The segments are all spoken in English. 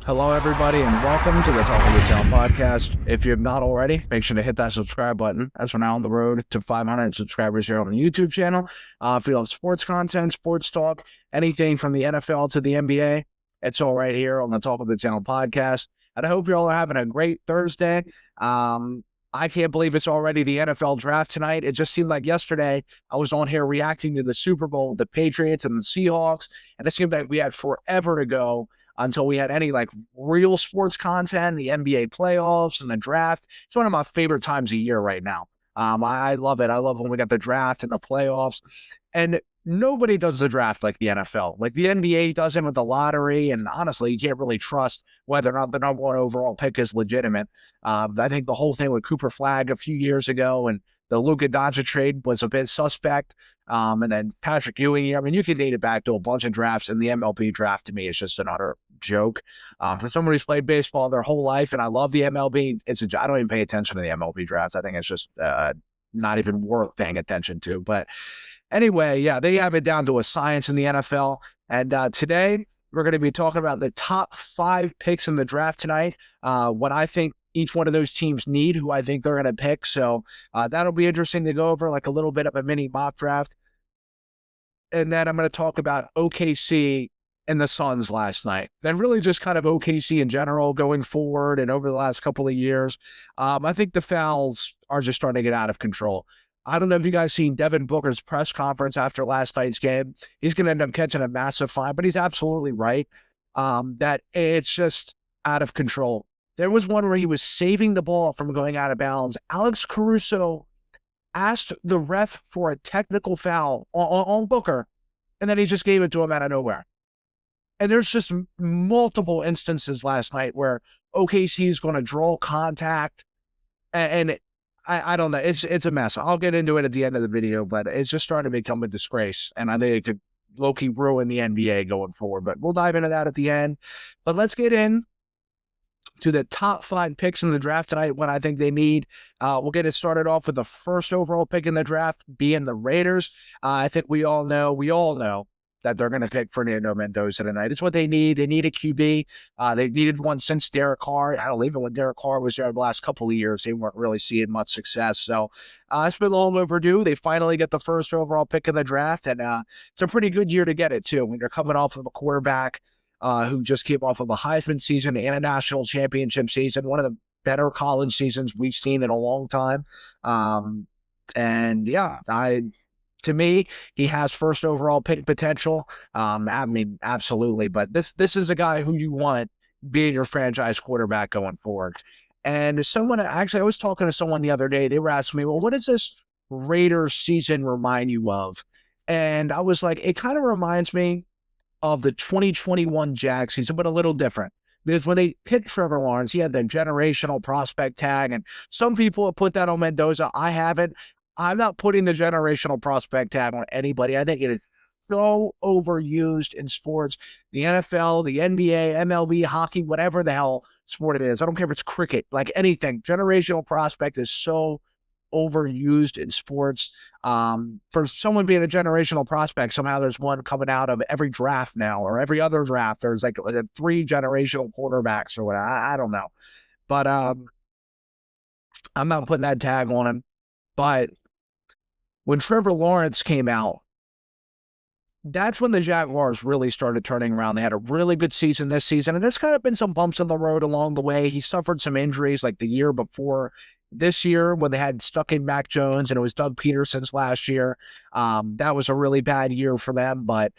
Hello, everybody, and welcome to the Talk of the Town podcast. If you have not already, make sure to hit that subscribe button, as we're now on the road to 500 subscribers here on the YouTube channel. If you love sports content, sports talk, anything from the NFL to the NBA, it's all right here on the Talk of the Town podcast. And I hope you all are having a great Thursday. I can't believe it's already the NFL draft tonight. It just seemed like yesterday I was on here reacting to the Super Bowl, the Patriots and the Seahawks, and it seemed like we had forever to go until we had any real sports content, the NBA playoffs and the draft. It's one of my favorite times of year right now. I love it. I love when we got the draft and the playoffs. And nobody does the draft like the NFL. Like the NBA does it with the lottery. And honestly, you can't really trust whether or not the number one overall pick is legitimate. I think the whole thing with Cooper Flagg a few years ago and the Luka Doncic trade was a bit suspect. And then Patrick Ewing, I mean, you can date it back to a bunch of drafts, and the MLB draft to me is just an utter joke. For someone who's played baseball their whole life, and I love the MLB, I don't even pay attention to the MLB drafts. I think it's just not even worth paying attention to. But anyway, yeah, they have it down to a science in the NFL. And today we're going to be talking about the top 5 picks in the draft tonight, what I think each one of those teams need, who I think they're going to pick. So that'll be interesting to go over, like a little bit of a mini mock draft. And then I'm going to talk about OKC and the Suns last night. And really just kind of OKC in general going forward and over the last couple of years. I think the fouls are just starting to get out of control. I don't know if you guys seen Devin Booker's press conference after last night's game. He's going to end up catching a massive fine, but he's absolutely right that it's just out of control. There was one where he was saving the ball from going out of bounds. Alex Caruso asked the ref for a technical foul on Booker, and then he just gave it to him out of nowhere. And there's just multiple instances last night where OKC is going to draw contact, and I don't know. It's a mess. I'll get into it at the end of the video, but it's just starting to become a disgrace, and I think it could low-key ruin the NBA going forward. But we'll dive into that at the end. But let's get in to the top 5 picks in the draft tonight, what I think they need. We'll get it started off with the first overall pick in the draft being the Raiders. I think we all know that they're going to pick Fernando Mendoza tonight. It's what they need. They need a QB. They've needed one since Derek Carr. Hell, even when Derek Carr was there the last couple of years, they weren't really seeing much success. So it's been long overdue. They finally get the first overall pick in the draft, and it's a pretty good year to get it, too. When you're coming off of a quarterback who just came off of a Heisman season and a national championship season, one of the better college seasons we've seen in a long time. And yeah, to me, he has first overall pick potential. I mean, absolutely. But this is a guy who you want being your franchise quarterback going forward. And I was talking to someone the other day. They were asking me, well, what does this Raiders season remind you of? And I was like, it kind of reminds me of the 2021 Jags season, but a little different. Because when they picked Trevor Lawrence, he had the generational prospect tag, and some people have put that on Mendoza. I haven't. I'm not putting the generational prospect tag on anybody. I think it is so overused in sports. The NFL, the NBA, MLB, hockey, whatever the hell sport it is. I don't care if it's cricket, like anything. Generational prospect is so overused in sports. For someone being a generational prospect, somehow there's one coming out of every draft now, or every other draft. There's like 3 generational quarterbacks or whatever. I don't know. But I'm not putting that tag on him. But when Trevor Lawrence came out, that's when the Jaguars really started turning around. They had a really good season this season, and there's kind of been some bumps in the road along the way. He suffered some injuries like the year before. This year, when they had stuck in Mac Jones and it was Doug Peterson's last year, that was a really bad year for them. But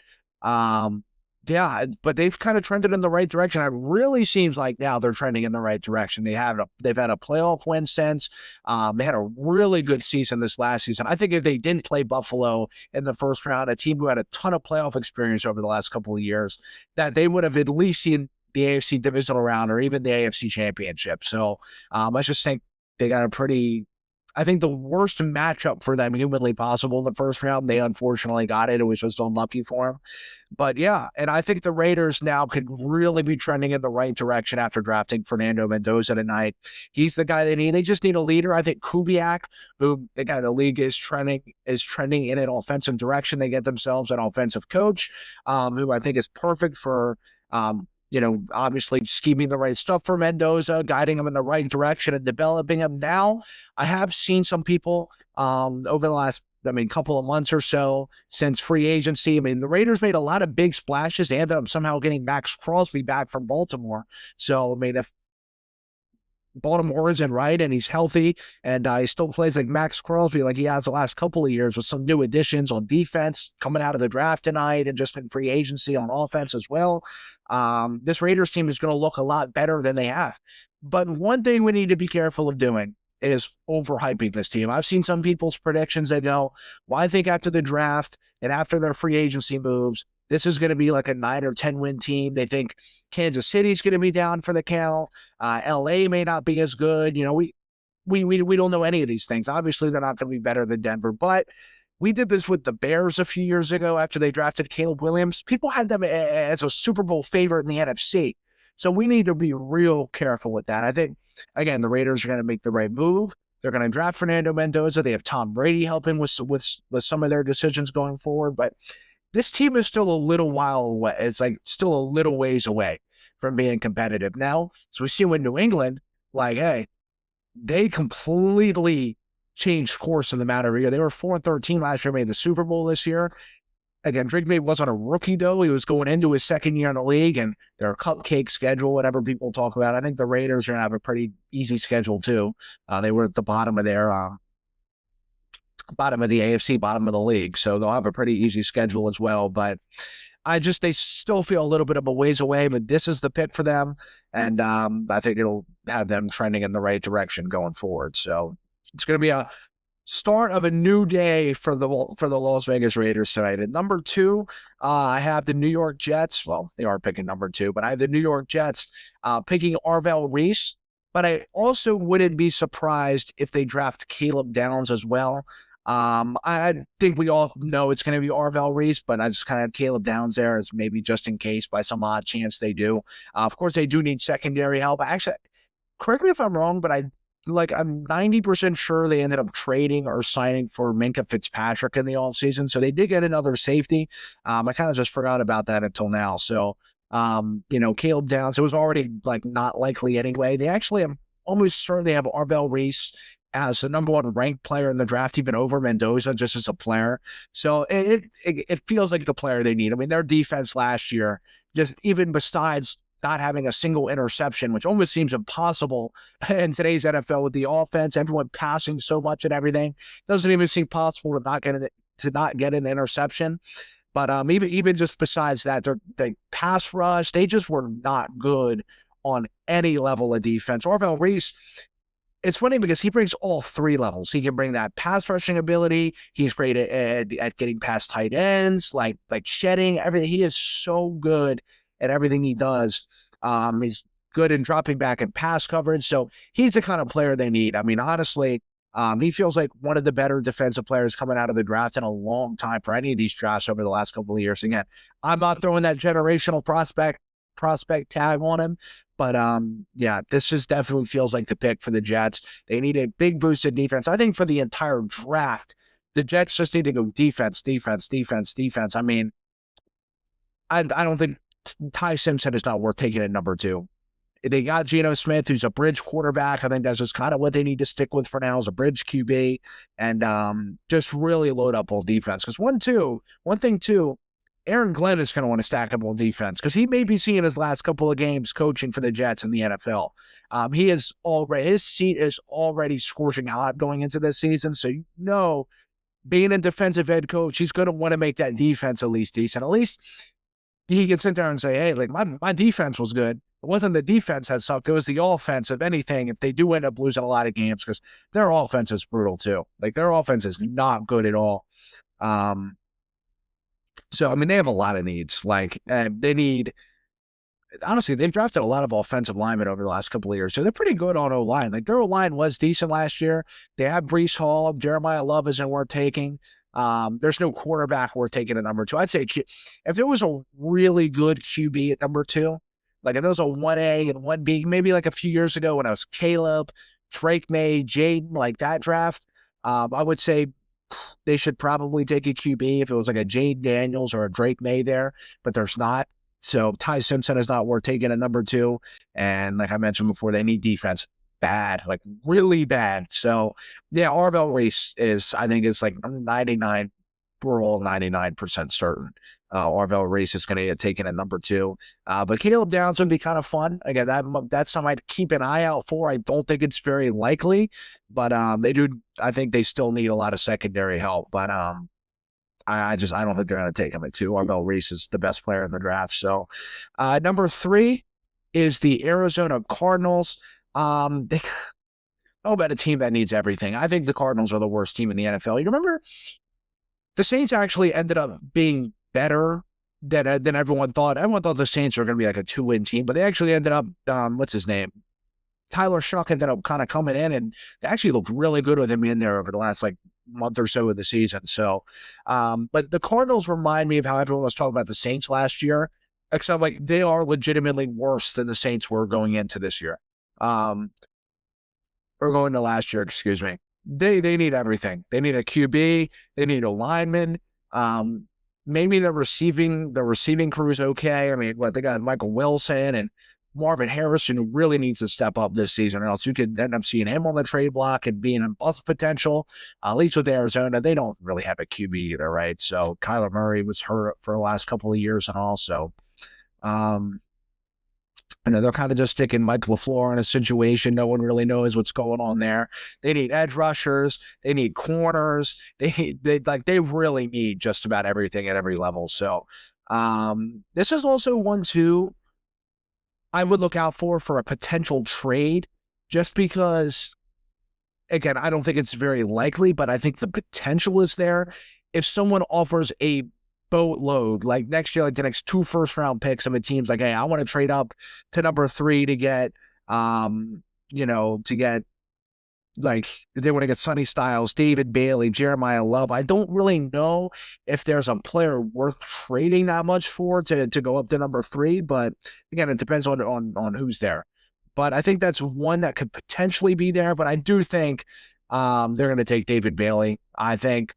yeah, but they've kind of trended in the right direction. It really seems like now they're trending in the right direction. They've had a playoff win since. They had a really good season this last season. I think if they didn't play Buffalo in the first round, a team who had a ton of playoff experience over the last couple of years, that they would have at least seen the AFC divisional round or even the AFC championship. So I just think they got I think the worst matchup for them humanly possible in the first round. They unfortunately got it. It was just unlucky for them. But yeah, and I think the Raiders now could really be trending in the right direction after drafting Fernando Mendoza tonight. He's the guy they need. They just need a leader. I think Kubiak, who again the league is trending in an offensive direction. They get themselves an offensive coach, who I think is perfect for obviously scheming the right stuff for Mendoza, guiding him in the right direction and developing him. Now, I have seen some people over the last, couple of months or so since free agency. The Raiders made a lot of big splashes. They ended up somehow getting Max Crosby back from Baltimore. So, if Baltimore isn't right and he's healthy and he still plays like Max Crosby like he has the last couple of years with some new additions on defense coming out of the draft tonight and just in free agency on offense as well, this Raiders team is going to look a lot better than they have. But one thing we need to be careful of doing is overhyping this team. I've seen some people's predictions that go, well, I think after the draft and after their free agency moves, this is going to be like a 9 or 10 win team. They think Kansas City's going to be down for the count. LA may not be as good. We don't know any of these things. Obviously, they're not going to be better than Denver, but we did this with the Bears a few years ago after they drafted Caleb Williams. People had them as a Super Bowl favorite in the NFC. So we need to be real careful with that. I think, again, the Raiders are going to make the right move. They're going to draft Fernando Mendoza. They have Tom Brady helping with some of their decisions going forward, but this team is still a little while away. It's like still a little ways away from being competitive now. So we see with New England, like, hey, they completely changed course in the matter of a year. They were 4-13 last year, made the Super Bowl this year. Again, Drake May wasn't a rookie, though. He was going into his second year in the league, and their cupcake schedule, whatever people talk about. I think the Raiders are going to have a pretty easy schedule, too. They were at the bottom of their bottom of the AFC, bottom of the league. So they'll have a pretty easy schedule as well. But they still feel a little bit of a ways away, but this is the pick for them. And I think it'll have them trending in the right direction going forward. So it's going to be a start of a new day for the Las Vegas Raiders tonight. At number 2, I have the New York Jets. Well, they are picking number 2, but I have the New York Jets picking Arvell Reese. But I also wouldn't be surprised if they draft Caleb Downs as well. I think we all know it's going to be Arvell Reese, but I just kind of have Caleb Downs there as maybe just in case by some odd chance they do. Of course, they do need secondary help. Actually, correct me if I'm wrong, but I'm 90% sure they ended up trading or signing for Minkah Fitzpatrick in the offseason. So they did get another safety. I kind of just forgot about that until now. So, Caleb Downs, it was already not likely anyway. They actually, I'm almost certain they have Arvell Reese as the number 1 ranked player in the draft, even over Mendoza, just as a player. So it feels like the player they need. Their defense last year, just even besides not having a single interception, which almost seems impossible in today's NFL with the offense, everyone passing so much and everything, doesn't even seem possible to not get an interception. But even just besides that, they pass rush, they just were not good on any level of defense. Arvell Reese, it's funny because he brings all 3 levels. He can bring that pass rushing ability. He's great at getting past tight ends, like shedding everything. He is so good at everything he does. He's good in dropping back in pass coverage. So he's the kind of player they need. Honestly, he feels like one of the better defensive players coming out of the draft in a long time for any of these drafts over the last couple of years. Again, I'm not throwing that generational prospect tag on him. But, this just definitely feels like the pick for the Jets. They need a big boost in defense. I think for the entire draft, the Jets just need to go defense. I don't think Ty Simpson is not worth taking at number 2. They got Geno Smith, who's a bridge quarterback. I think that's just kind of what they need to stick with for now, is a bridge QB, and just really load up on defense. Because one thing too, Aaron Glenn is going to want to stack up on defense because he may be seeing his last couple of games coaching for the Jets in the NFL. His seat is already scorching hot going into this season. So, being a defensive head coach, he's going to want to make that defense at least decent. At least he can sit there and say, hey, my defense was good. It wasn't the defense that sucked. It was the offense, if anything, if they do end up losing a lot of games, because their offense is brutal too. Their offense is not good at all. So, they have a lot of needs. They need, honestly, they've drafted a lot of offensive linemen over the last couple of years. So they're pretty good on O-line. Their O-line was decent last year. They have Breece Hall. Jeremiah Love isn't worth taking. There's no quarterback worth taking at number 2. I'd say if there was a really good QB at number 2, if there was a 1A and 1B, maybe a few years ago when I was Caleb, Drake May, Jaden, that draft, I would say they should probably take a QB if it was a Jade Daniels or a Drake May there, but there's not. So Ty Simpson is not worth taking at number 2. And like I mentioned before, they need defense bad, like really bad. So yeah, Arvell Reese is, I think it's like 99, we're all 99% certain. Arvell Reese is going to get taken at number 2. But Caleb Downs would be kind of fun. Again, that's something I'd keep an eye out for. I don't think it's very likely, but they do. I think they still need a lot of secondary help. But I don't think they're going to take him at 2. Arvell Reese is the best player in the draft. So number 3 is the Arizona Cardinals. They about a team that needs everything. I think the Cardinals are the worst team in the NFL. You remember the Saints actually ended up being better than everyone thought. Everyone thought the Saints were going to be like a 2-win team, but they actually ended up, what's his name? Tyler Shuck ended up kind of coming in, and they actually looked really good with him in there over the last like month or so of the season. So, but the Cardinals remind me of how everyone was talking about the Saints last year, except like they are legitimately worse than the Saints were going into this year. Or going to last year, excuse me. They need everything. They need a QB. They need a lineman. Maybe the receiving crew is okay. I mean, they got Michael Wilson and Marvin Harrison, who really needs to step up this season, or else you could end up seeing him on the trade block and being a bust potential. At least with Arizona, they don't really have a QB either, right? So Kyler Murray was hurt for the last couple of years, and also, they're kind of just sticking Mike LaFleur in a situation. No one really knows what's going on there. They need edge rushers. They need corners. They really need just about everything at every level. So this is also one, too, I would look out for a potential trade, just because, again, I don't think it's very likely, but I think the potential is there. If someone offers a boatload, like next year, like the next 2 first-round picks of a team's like, hey, I want to trade up to number 3 to get, like, they want to get Sonny Styles, David Bailey, Jeremiah Love. I don't really know if there's a player worth trading that much for to go up to number 3, but again, it depends on who's there. But I think that's one that could potentially be there, but I do think they're going to take David Bailey. I think,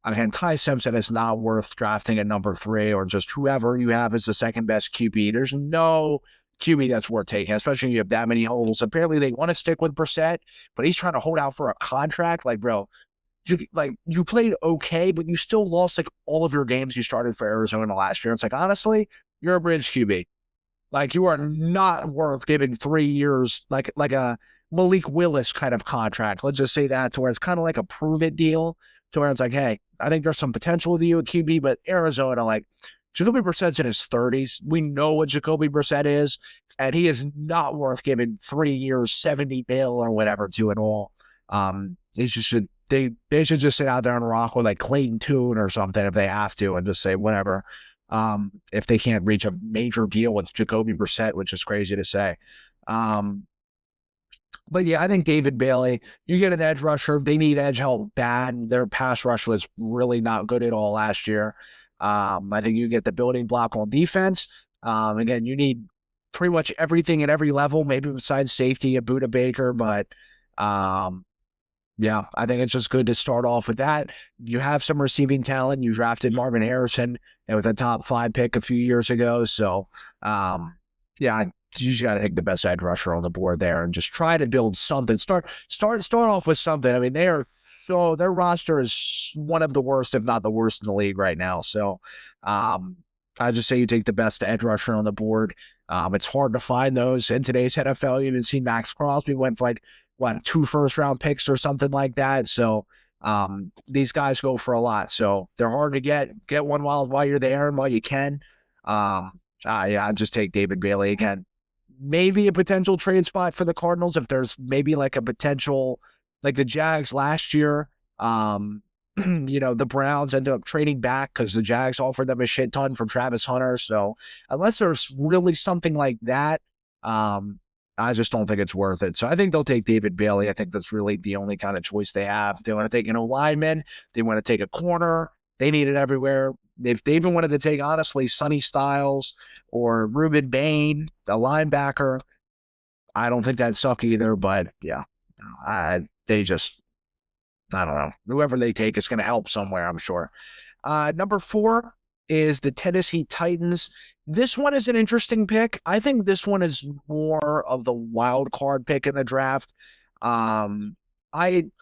again, Ty Simpson is not worth drafting at number 3, or just whoever you have as the second best QB. There's no QB that's worth taking, especially when you have that many holes. Apparently, they want to stick with Brissett, but he's trying to hold out for a contract. Like, bro, you played okay, but you still lost like all of your games you started for Arizona last year. It's like, honestly, you're a bridge QB. Like, you are not worth giving 3 years, like a Malik Willis kind of contract. Let's just say that, to where it's kind of like a prove it deal, to where it's like, hey, I think there's some potential with you at QB, but Arizona, like, Jacoby Brissett's in his 30s. We know what Jacoby Brissett is, and he is not worth giving 3 years, $70 million or whatever to at all. They should just sit out there and rock with like Clayton Tune or something if they have to, and just say whatever. If they can't reach a major deal with Jacoby Brissett, which is crazy to say. But yeah, I think David Bailey, you get an edge rusher. They need edge help bad. Their pass rush was really not good at all last year. I think you get the building block on defense. Again, you need pretty much everything at every level, maybe besides safety, a Buda Baker, but yeah, I think it's just good to start off with that. You have some receiving talent. You drafted Marvin Harrison with a top 5 pick a few years ago. So, yeah, you just got to take the best edge rusher on the board there and just try to build something. Start off with something. I mean, their roster is one of the worst, if not the worst in the league right now. So, I just say you take the best edge rusher on the board. It's hard to find those in today's NFL. You even see Max Crosby went for 2 first-round picks or something like that. So these guys go for a lot. So they're hard to get. Get one while you're there and while you can. Yeah, I just take David Bailey again. Maybe a potential trade spot for the Cardinals if there's maybe like a potential, like the Jags last year. The Browns ended up trading back because the Jags offered them a shit ton for Travis Hunter. So unless there's really something like that, I just don't think it's worth it. So I think they'll take David Bailey. I think that's really the only kind of choice they have. If they want to take an O-lineman, if they want to take a corner, they need it everywhere. If they even wanted to take, honestly, Sonny Styles or Ruben Bain, a linebacker, I don't think that'd suck either. But yeah, I don't know. Whoever they take is going to help somewhere, I'm sure. Number 4, is the Tennessee Titans. This one is an interesting pick. I think this one is more of the wild card pick in the draft. A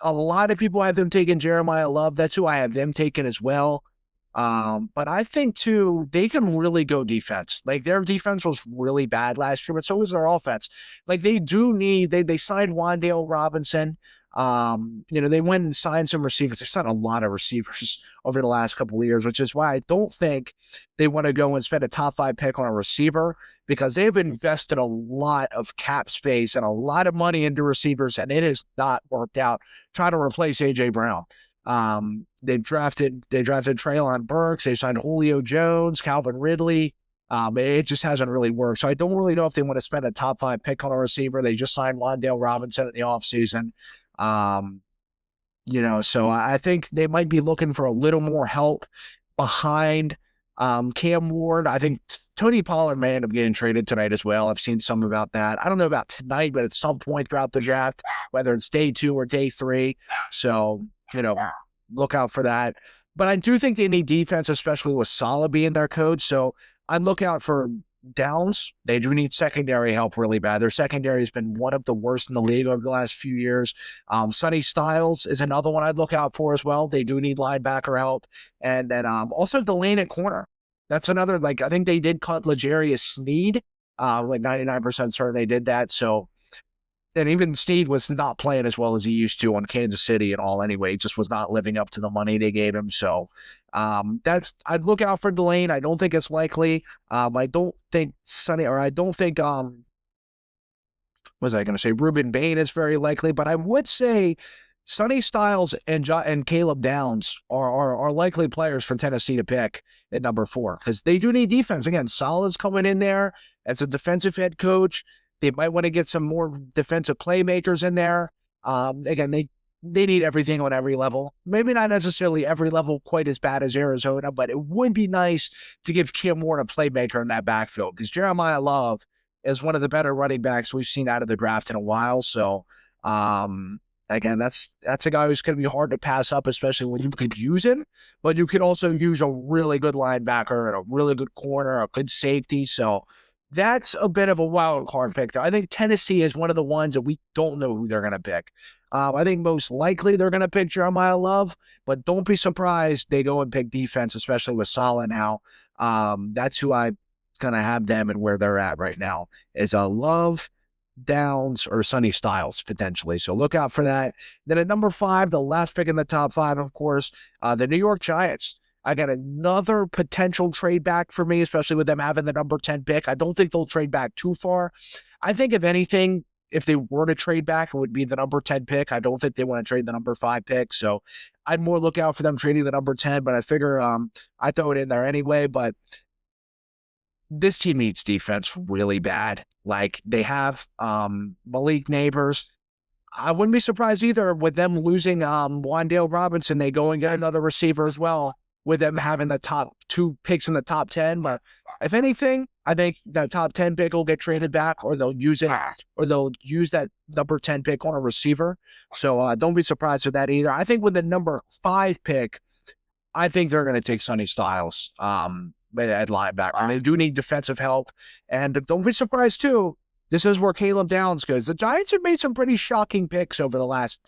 lot of people have them taking Jeremiah Love. That's who I have them taking as well. But I think too, they can really go defense. Like their defense was really bad last year, but so was their offense. Like they signed Wan'Dale Robinson. They went and signed some receivers. They signed a lot of receivers over the last couple of years, which is why I don't think they want to go and spend a top 5 pick on a receiver, because they've invested a lot of cap space and a lot of money into receivers, and it has not worked out trying to replace AJ Brown. They drafted Treylon Burks. They signed Julio Jones, Calvin Ridley. It just hasn't really worked. So I don't really know if they want to spend a top 5 pick on a receiver. They just signed Wan'Dale Robinson in the offseason. So I think they might be looking for a little more help behind Cam Ward. I think Tony Pollard may end up getting traded tonight as well. I've seen some about that. I don't know about tonight, but at some point throughout the draft, whether it's day 2 or day 3. So, look out for that. But I do think they need defense, especially with Saleh being their coach. So I'd look out for Downs. They do need secondary help really bad. Their secondary has been one of the worst in the league over the last few years. Sonny Styles is another one I'd look out for as well. They do need linebacker help. And then also Delane at corner. That's another, I think they did cut L'Jarius Sneed. 99% certain they did that. So, and even Sneed was not playing as well as he used to on Kansas City and all anyway. He just was not living up to the money they gave him. So I'd look out for Delane. I don't think it's likely. I don't think Ruben Bain is very likely, but I would say Sonny Styles and Caleb Downs are likely players for Tennessee to pick at number 4, because they do need defense. Again, Saleh's coming in there as a defensive head coach. They might want to get some more defensive playmakers in there. Again, they need everything on every level. Maybe not necessarily every level quite as bad as Arizona, but it would be nice to give Cam Ward a playmaker in that backfield, because Jeremiah Love is one of the better running backs we've seen out of the draft in a while. So, again, that's a guy who's going to be hard to pass up, especially when you could use him, but you could also use a really good linebacker and a really good corner, a good safety. So that's a bit of a wild card pick, though. I think Tennessee is one of the ones that we don't know who they're going to pick. I think most likely they're going to pick Jeremiah Love, but don't be surprised they go and pick defense, especially with Saleh now. That's who I'm going to have them and where they're at right now is a Love, Downs, or Sonny Styles potentially. So look out for that. Then at number 5, the last pick in the top 5, of course, the New York Giants. I got another potential trade back for me, especially with them having the number 10 pick. I don't think they'll trade back too far. I think if anything, if they were to trade back, it would be the number 10 pick. I don't think they want to trade the number 5 pick. So I'd more look out for them trading the number 10, but I figure I throw it in there anyway. But this team needs defense really bad. They have Malik Neighbors. I wouldn't be surprised either with them losing Wan'Dale Robinson. They go and get another receiver as well, with them having the top 2 picks in the top 10. But if anything, I think that top 10 pick will get traded back, or they'll use that number 10 pick on a receiver. So don't be surprised with that either. I think with the number 5 pick, I think they're going to take Sonny Styles at linebacker. They do need defensive help. And don't be surprised, too, this is where Caleb Downs goes. The Giants have made some pretty shocking picks over the last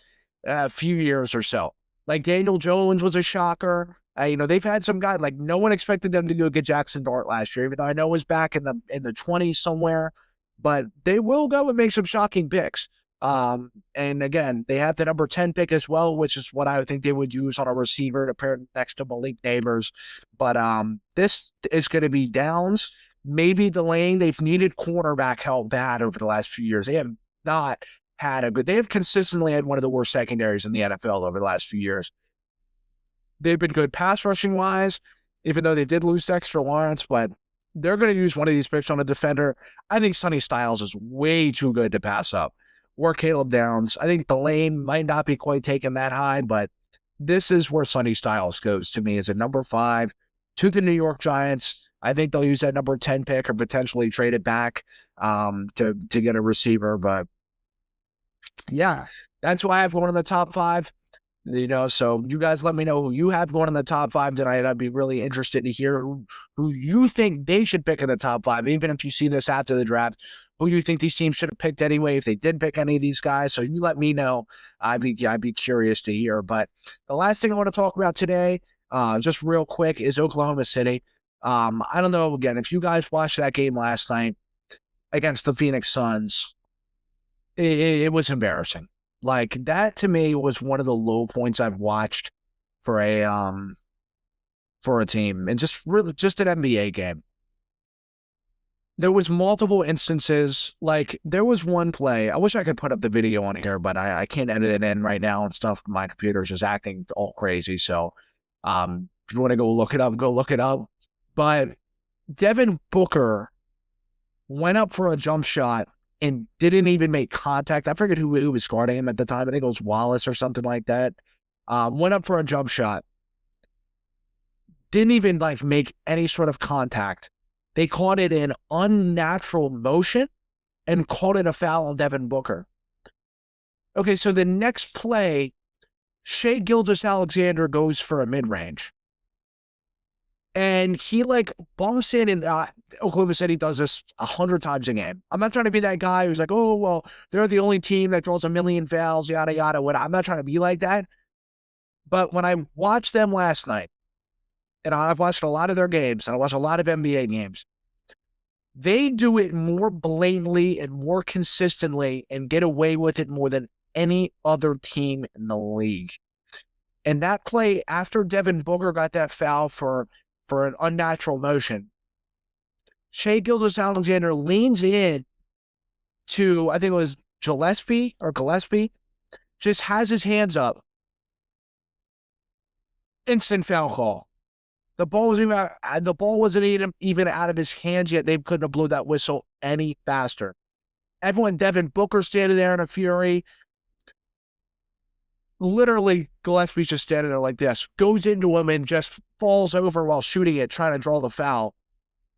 few years or so. Daniel Jones was a shocker. They've had some guys, no one expected them to go get Jackson Dart last year, even though I know he was back in the 20s somewhere. But they will go and make some shocking picks. And again, they have the number 10 pick as well, which is what I would think they would use on a receiver to pair next to Malik Neighbors. But this is going to be Downs, maybe Delane. They've needed cornerback help bad over the last few years. They have not had they have consistently had one of the worst secondaries in the NFL over the last few years. They've been good pass rushing wise, even though they did lose Dexter Lawrence, but they're going to use one of these picks on a defender. I think Sonny Styles is way too good to pass up. Or Caleb Downs. I think Delane might not be quite taken that high, but this is where Sonny Styles goes to me as a number 5 to the New York Giants. I think they'll use that number 10 pick or potentially trade it back to get a receiver. But yeah, that's why I have one in the top 5. So you guys let me know who you have going in the top 5 tonight. I'd be really interested to hear who you think they should pick in the top 5, even if you see this after the draft, who you think these teams should have picked anyway, if they did pick any of these guys. So you let me know. I'd be curious to hear. But the last thing I want to talk about today, just real quick, is Oklahoma City. I don't know, again, if you guys watched that game last night against the Phoenix Suns, it was embarrassing. Like, that to me was one of the low points I've watched for a team, and just an NBA game. There was multiple instances. Like, there was one play. I wish I could put up the video on here, but I can't edit it in right now and stuff. My computer's just acting all crazy. So, if you want to go look it up, go look it up. But Devin Booker went up for a jump shot and didn't even make contact. I forget who was guarding him at the time. I think it was Wallace or something like that. Went up for a jump shot. Didn't even make any sort of contact. They caught it in unnatural motion and called it a foul on Devin Booker. Okay, so the next play, Shai Gilgeous-Alexander goes for a mid-range. And he bumps in, and Oklahoma City does this 100 times a game. I'm not trying to be that guy who's like, oh, well, they're the only team that draws a million fouls, yada, yada. I'm not trying to be like that. But when I watched them last night, and I've watched a lot of their games, and I watched a lot of NBA games, they do it more blatantly and more consistently and get away with it more than any other team in the league. And that play, after Devin Booker got that foul for an unnatural motion, Shai Gilgeous-Alexander leans in to, I think it was Gillespie, just has his hands up. Instant foul call. The ball wasn't even out of his hands yet. They couldn't have blew that whistle any faster. Everyone, Devin Booker standing there in a fury. Literally, Gillespie's just standing there like this, goes into him and just falls over while shooting it, trying to draw the foul.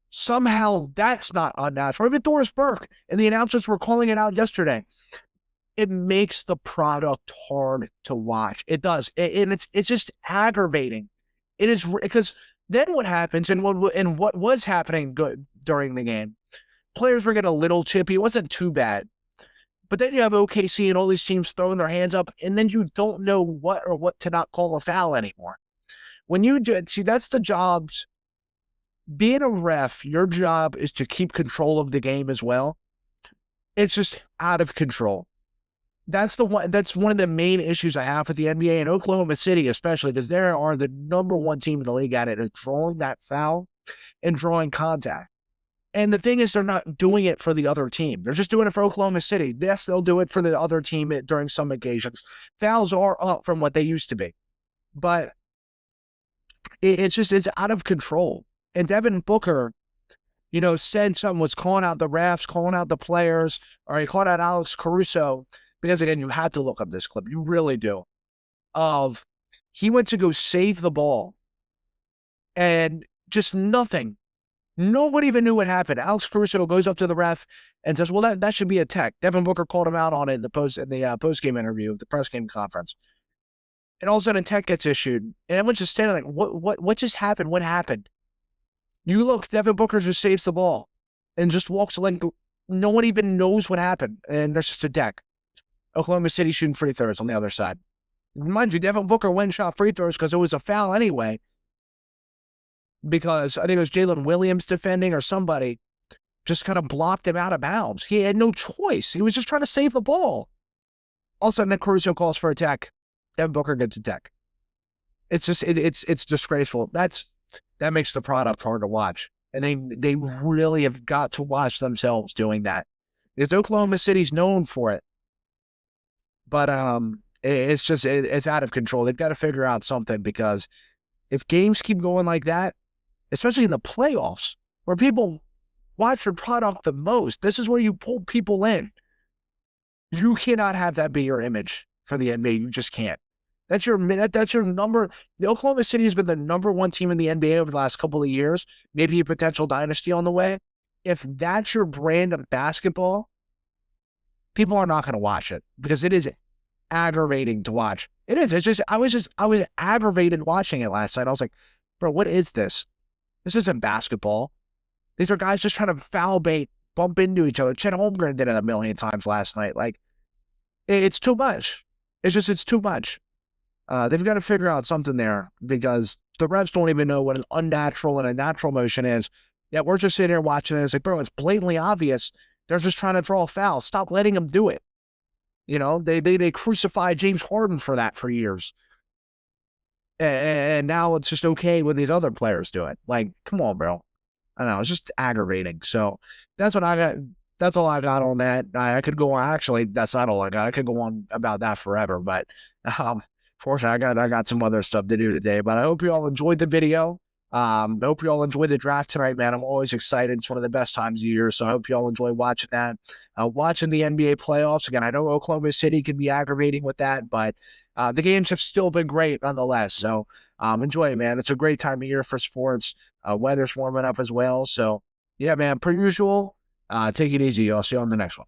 Somehow, that's not unnatural. Even Doris Burke and the announcers were calling it out yesterday. It makes the product hard to watch. It does. And it's just aggravating. It is, because then what happens, and what was happening during the game, players were getting a little chippy. It wasn't too bad. But then you have OKC and all these teams throwing their hands up, and then you don't know what to not call a foul anymore. When you do, see, that's the jobs. Being a ref, your job is to keep control of the game as well. It's just out of control. That's one of the main issues I have with the NBA and Oklahoma City, especially because they are the number one team in the league at it, at drawing that foul and drawing contact. And the thing is, they're not doing it for the other team. They're just doing it for Oklahoma City. Yes, they'll do it for the other team during some occasions. Fouls are up from what they used to be. But it's out of control. And Devin Booker, said something, was calling out the refs, calling out the players, or he called out Alex Caruso, because, again, you had to look up this clip. You really do. He went to go save the ball. And just nothing. Nobody even knew what happened. Alex Caruso goes up to the ref and says, well, that should be a tech. Devin Booker called him out on it in the post-game interview, the press-game conference. And all of a sudden, a tech gets issued. And everyone's just standing like, what just happened? What happened? You look, Devin Booker just saves the ball and just walks like no one even knows what happened. And there's just a deck. Oklahoma City shooting free throws on the other side. Mind you, Devin Booker went and shot free throws because it was a foul anyway. Because I think it was Jalen Williams defending, or somebody just kind of blocked him out of bounds. He had no choice. He was just trying to save the ball. All of a sudden, Nick Caruso calls for a tech. Devin Booker gets a tech. It's just, it's disgraceful. That makes the product hard to watch. And they really have got to watch themselves doing that. Because Oklahoma City's known for it. But it's out of control. They've got to figure out something, because if games keep going like that, especially in the playoffs, where people watch your product the most, this is where you pull people in. You cannot have that be your image for the NBA. You just can't. That's your number. The Oklahoma City has been the number one team in the NBA over the last couple of years, maybe a potential dynasty on the way. If that's your brand of basketball, people are not going to watch it, because it is aggravating to watch. It is. It's just I was aggravated watching it last night. I was like, bro, what is this? This isn't basketball. These are guys just trying to foul bait, bump into each other. Chet Holmgren did it a million times last night. Like, it's too much. It's too much. They've got to figure out something there because the refs don't even know what an unnatural and a natural motion is. Yet we're just sitting here watching it. It's like, bro, it's blatantly obvious. They're just trying to draw a foul. Stop letting them do it. You know, they crucified James Harden for that for years. And now it's just okay when these other players do it. Like, come on, bro. I don't know. It's just aggravating. So that's what I got. That's all I got on that. I could go on. Actually, that's not all I got. I could go on about that forever. But fortunately, I got some other stuff to do today. But I hope you all enjoyed the video. I hope you all enjoyed the draft tonight, man. I'm always excited. It's one of the best times of year. So I hope you all enjoy watching that. Watching the NBA playoffs. Again, I know Oklahoma City can be aggravating with that, but the games have still been great nonetheless. So enjoy it, man. It's a great time of year for sports. Weather's warming up as well. So, yeah, man, per usual, take it easy. I'll see you on the next one.